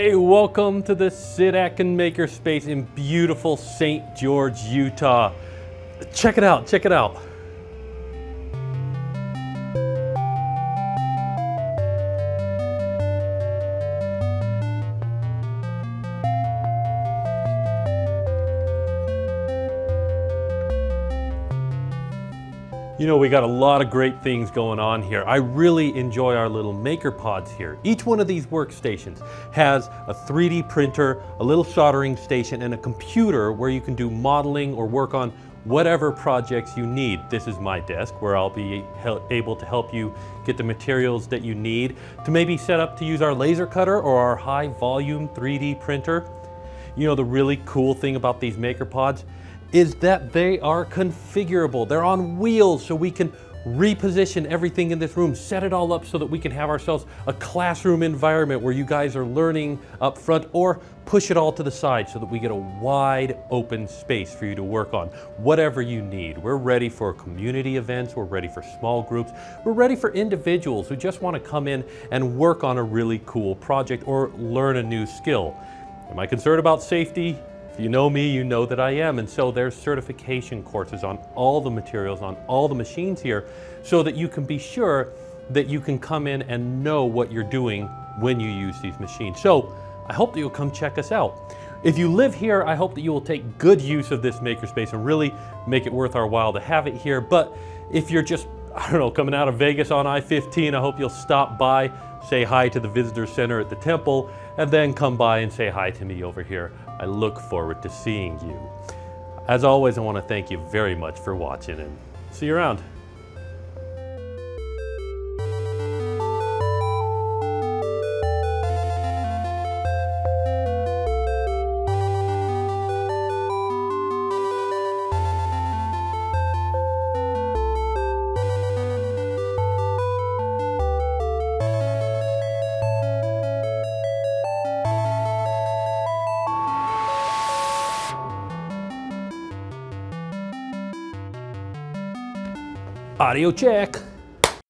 Hey, welcome to the Sid Akins Makerspace in beautiful St. George, Utah. Check it out, check it out. You know, we got a lot of great things going on here. I really enjoy our little maker pods here. Each one of these workstations has a 3D printer, a little soldering station, and a computer where you can do modeling or work on whatever projects you need. This is my desk where I'll be able to help you get the materials that you need to maybe set up to use our laser cutter or our high volume 3D printer. You know, the really cool thing about these maker pods is that they are configurable. They're on wheels, so we can reposition everything in this room, set it all up so that we can have ourselves a classroom environment where you guys are learning up front, or push it all to the side so that we get a wide open space for you to work on whatever you need. We're ready for community events, we're ready for small groups, we're ready for individuals who just want to come in and work on a really cool project or learn a new skill. Am I concerned about safety? If you know me, you know that I am, and so there's certification courses on all the materials, on all the machines here, so that you can be sure that you can come in and know what you're doing when you use these machines. So I hope that you'll come check us out. If you live here, I hope that you will take good use of this makerspace and really make it worth our while to have it here. But if you're just, I don't know, coming out of Vegas on I-15, I hope you'll stop by, say hi to the visitor center at the temple, and then come by and say hi to me over here. I look forward to seeing you. As always, I want to thank you very much for watching, and see you around. Audio check.